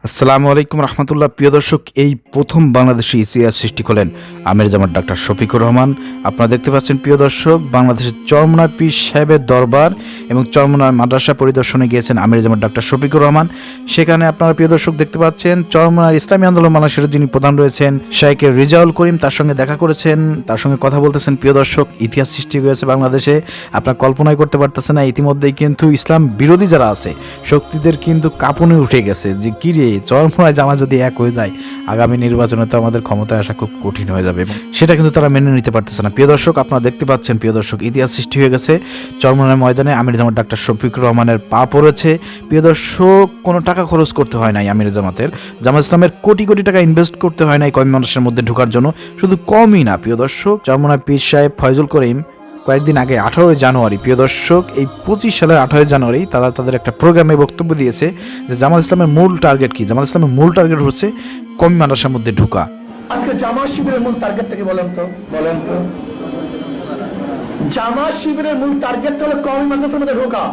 আসসালামু আলাইকুম রহমতুল্লাহ। প্রিয় দর্শক, এই প্রথম বাংলাদেশে ইতিহাস সৃষ্টি করলেন আমির জামাত ডাক্তার শফিকুর রহমান। আপনারা দেখতে পাচ্ছেন প্রিয় দর্শক, বাংলাদেশের চরমনায় পীর সাহেবের দরবার এবং চরমনায় মাদ্রাসা পরিদর্শনে গিয়েছেন আমির জামাত ডাক্তার শফিকুর রহমান। সেখানে আপনারা প্রিয় দর্শক দেখতে পাচ্ছেন চরমনায় ইসলামী আন্দোলন বাংলাদেশের যিনি প্রধান রয়েছেন শাইখ রেজাউল করিম, তার সঙ্গে দেখা করেছেন, তার সঙ্গে কথা বলতেছেন। প্রিয় দর্শক, ইতিহাস সৃষ্টি হয়েছে বাংলাদেশে, আপনারা কল্পনাই করতে পারতেছেন না। ইতিমধ্যেই কিন্তু ইসলাম বিরোধী যারা আছে শক্তিদের কিন্তু কাঁপুনে উঠে গেছে যে কি রে, চরমনায় জামা যদি এক হয়ে যায় আগামী নির্বাচনে তো আমাদের ক্ষমতায় আসা খুব কঠিন হয়ে যাবে, এবং সেটা কিন্তু তারা মেনে নিতে পারতেছে না। প্রিয় দর্শক, আপনারা দেখতে পাচ্ছেন প্রিয় দর্শক, ইতিহাস সৃষ্টি হয়ে গেছে চরমনায় ময়দানে। আমির জামাত ডাক্তার শফিকুর রহমানের পা পড়েছে। প্রিয় দর্শক, কোনো টাকা খরচ করতে হয় নাই আমির জামাতের, জামাত ইসলামের কোটি কোটি টাকা ইনভেস্ট করতে হয় নাই কম মানুষের মধ্যে ঢোকার জন্য। শুধু কমই না প্রিয় দর্শক, চরমনায় পীর সাহেব ফয়জুল করিম কয়েকদিন আগে 18 জানুয়ারি, প্রিয় দর্শক, এই 25 সালের 18 জানুয়ারি তারা তাদের একটা প্রোগ্রামে বক্তব্য দিয়েছে যে জামাত ইসলামের মূল টার্গেট কি। জামাত ইসলামের মূল টার্গেট হচ্ছে কমি মাদ্রাসার মধ্যে ঢোকা। আজকে জামাত শিবিরের মূল টার্গেটটা কি বলেন তো? জামাত শিবিরের মূল টার্গেট হলো কমি মাদ্রাসার মধ্যে ঢোকা।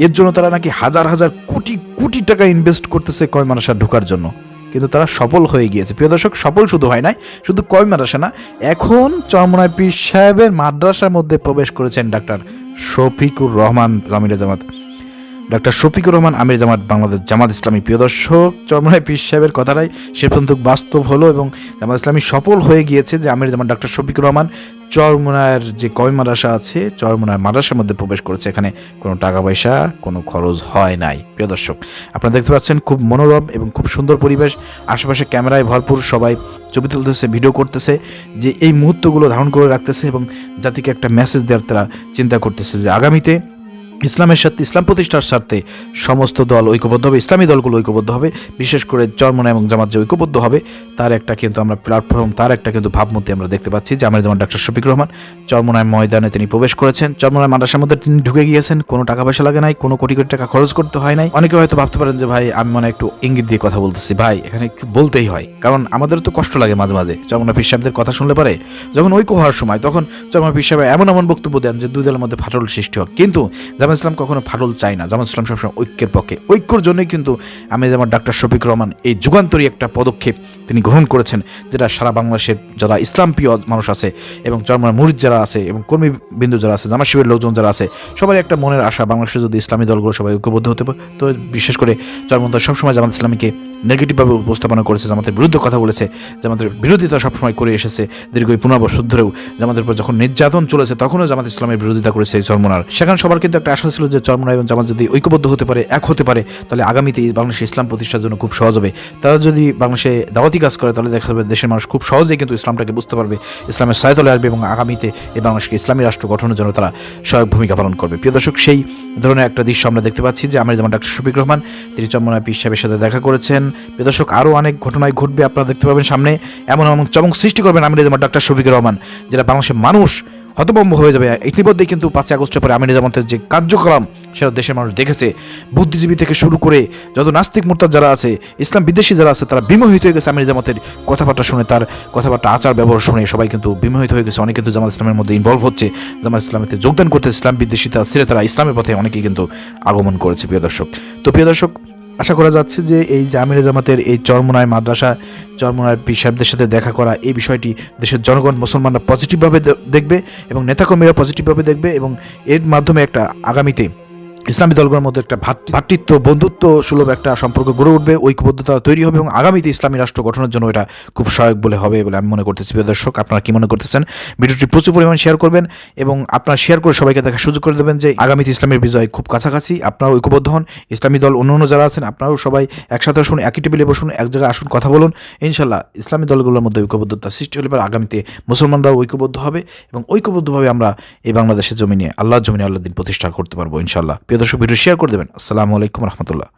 এর জন্য তারা নাকি হাজার হাজার কোটি কোটি টাকা ইনভেস্ট করতেছে কমি মাদ্রাসা ঢোকার জন্য, কিন্তু তারা সফল হয়ে গিয়েছে। প্রিয় দর্শক, সফল শুধু হয় নাই, শুধু কমি মাদ্রাসা না, এখন চরমনায় পীর সাহেবের মাদ্রাসার মধ্যে প্রবেশ করেছেন ডাক্তার শফিকুর রহমান আমির জামাত ডাক্তার শফিকুর রহমান আমির জামাত বাংলাদেশ জামাত ইসলামী। প্রিয় দর্শক, চরমনায় পীর সাহেবের কথাটাই সে পর্যন্ত বাস্তব হলো এবং জামাত ইসলামী সফল হয়ে গিয়েছে যে আমির জামাত ডাক্তার শফিকুর রহমান চরমনায়ের যে কমি মাদ্রাসা আছে চরমনায় মাদ্রাসার মধ্যে প্রবেশ করেছে। এখানে কোনো টাকা পয়সা কোনো খরচ হয় নাই। প্রিয় দর্শক, আপনারা দেখতে পাচ্ছেন খুব মনোরম এবং খুব সুন্দর পরিবেশ, আশেপাশে ক্যামেরায় ভরপুর, সবাই ছবি তুলতেছে, ভিডিও করতেছে, যে এই মুহূর্তগুলো ধারণ করে রাখতেছে এবং জাতিকে একটা মেসেজ দেওয়ার তারা চিন্তা করতেছে যে আগামীতে ইসলামের সাথে, ইসলাম প্রতিষ্ঠার স্বার্থে সমস্ত দল ঐক্যবদ্ধ হবে, ইসলামী দলগুলো ঐক্যবদ্ধ হবে, বিশেষ করে চরমনায় এবং জামাত যে ঐক্যবদ্ধ হবে তার একটা কিন্তু আমরা প্ল্যাটফর্ম, তার একটা কিন্তু ভাবমূর্তি আমরা দেখতে পাচ্ছি যে আমির জামাত ডাক্তার শফিকুর রহমান চরমনায় ময়দানে তিনি প্রবেশ করেছেন। চরমনায় মাদ্রাসার মধ্যে তিনি ঢুকে গিয়েছেন, কোনো টাকা পয়সা লাগে নাই, কোনো কোটি কোটি টাকা খরচ করতে হয় নাই। অনেকে হয়তো ভাবতে পারেন যে ভাই আমি মনে একটু ইঙ্গিত দিয়ে কথা বলতেছি, ভাই এখানে একটু বলতেই হয়, কারণ আমাদের তো কষ্ট লাগে মাঝে মাঝে চরমনায় পীর সাহেবদের কথা শুনলে পারে। যখন ঐক্য হওয়ার সময় তখন চরমনায় পীর সাহেব এমন এমন বক্তব্য দেন যে দুই দলের মধ্যে ফাটল সৃষ্টি হয়, কিন্তু জামাত ইসলাম কখনো ফাটল চাই না। জামাত ইসলাম সবসময় ঐক্যের পক্ষে। ঐক্যর জন্যই কিন্তু আমির জামাত ডাক্তার শফিকুর রহমান এই যুগান্তরী একটা পদক্ষেপ তিনি গ্রহণ করেছেন, যেটা সারা বাংলাদেশের যারা ইসলাম প্রিয় মানুষ আছে এবং চরমনায় মুরিদ যারা আছে এবং কর্মীবৃন্দ যারা আছে, জামাত শিবিরের লোকজন যারা আছে, সবারই একটা মনের আশা বাংলাদেশে যদি ইসলামী দলগুলো সবাই ঐক্যবদ্ধ হতে পারে। তো বিশেষ করে চরমনায় সবসময় জামাত ইসলামীকে নেগেটিভভাবে উপস্থাপনা করেছে, জামাতের বিরুদ্ধে কথা বলেছে, জামাতের বিরোধিতা সবসময় করে এসেছে দীর্ঘ 15 বছর ধরেও। জামাতের উপর যখন নির্যাতন চলেছে তখনও জামাত ইসলামের বিরোধিতা করেছে চরমনার। সেখানে সবার কিন্তু একটা আশা ছিল যে চরমনায় এবং জামাত যদি ঐক্যবদ্ধ হতে পারে, এক হতে পারে, তাহলে আগামীতে বাংলাদেশে ইসলাম প্রতিষ্ঠার জন্য খুব সহজ হবে। তারা যদি বাংলাদেশে দাওয়াতি কাজ করে তাহলে দেখা যাবে দেশের মানুষ খুব সহজেই কিন্তু ইসলামটাকে বুঝতে পারবে, ইসলামের ছায়াতলে আসবে এবং আগামীতে এই বাংলাদেশকে ইসলামী রাষ্ট্র গঠনের জন্য তারা সহায়ক ভূমিকা পালন করবে। প্রিয় দর্শক, সেই ধরনের একটা দৃশ্য আমরা দেখতে পাচ্ছি যে আমির জামাত ডাক্তার শফিকুর রহমান তিনি চরমনায় পীর সাহেবের সাথে দেখা করেছেন। প্রিয় দর্শক, আরও অনেক ঘটনায় ঘটবে, আপনারা দেখতে পাবেন সামনে। এমন এমন চমক সৃষ্টি করবেন আমির জামাত ডাক্তার শফিকুর রহমান, যেটা বাংলাদেশের মানুষ হতভম্ব হয়ে যাবে। ইতিমধ্যেই কিন্তু 5 আগস্টের পরে আমির জামাতের যে কার্যক্রম সেটা দেশের মানুষ দেখেছে। বুদ্ধিজীবী থেকে শুরু করে যত নাস্তিক মুরতাদ যারা আছে, ইসলাম বিদ্বেষী যারা আছে, তারা বিমোহিত হয়ে গেছে আমির জামাতের কথাবার্তা শুনে, তার কথাবার্তা আচার ব্যবহার শুনে সবাই কিন্তু বিমোহিত হয়ে গেছে। অনেকে কিন্তু জামাত ইসলামের মধ্যে ইনভলভ হচ্ছে, জামাত ইসলামেতে যোগদান করতে, ইসলাম বিদ্বেষিতা ছেড়ে তারা ইসলামের পথে অনেকেই কিন্তু আগমন করেছে। প্রিয় দর্শক, তো প্রিয় দর্শক, আশা করা যাচ্ছে যে এই যে আমির জামাতের এই চরমনায় মাদ্রাসা, চরমনায় পীর সাহেবদের সাথে দেখা করা, এই বিষয়টি দেশের জনগণ, মুসলমানরা পজিটিভভাবে দেখবে এবং নেতাকর্মীরা পজিটিভভাবে দেখবে, এবং এর মাধ্যমে একটা আগামীতে ইসলামী দলগুলোর মধ্যে একটা ভ্রাতৃত্ব, বন্ধুত্ব সুলভ একটা সম্পর্ক গড়ে উঠবে, ঐক্যবদ্ধতা তৈরি হবে এবং আগামীতে ইসলামী রাষ্ট্র গঠনের জন্য এটা খুব সহায়ক বলে হবে বলে আমি মনে করতেছি। প্রিয় দর্শক, আপনারা কি মনে করতেছেন? ভিডিওটি প্রচুর পরিমাণ শেয়ার করবেন এবং আপনারা শেয়ার করে সবাইকে দেখার সুযোগ করে দেবেন যে আগামীতে ইসলামের বিজয় খুব কাছাকাছি। আপনারা ঐক্যবদ্ধ হন, ইসলামী দল অন্য যারা আছেন আপনারাও সবাই একসাথে আসুন, একই টেবিলে বসুন, এক জায়গায় আসুন, কথা বলুন। ইনশাল্লাহ ইসলামী দলগুলোর মধ্যে ঐক্যবদ্ধতা সৃষ্টি হলে পরে আগামীতে মুসলমানরাও ঐক্যবদ্ধ হবে এবং ঐক্যবদ্ধভাবে আমরা এই বাংলাদেশের জমিনে, আল্লাহর জমিনে আল্লাহ দিন প্রতিষ্ঠা করতে পারবো ইনশাল্লাহ। প্রিয় দর্শক, ভিডিও শেয়ার করে দেবেন। আসসালামু আলাইকুম রহমতুল্লাহ।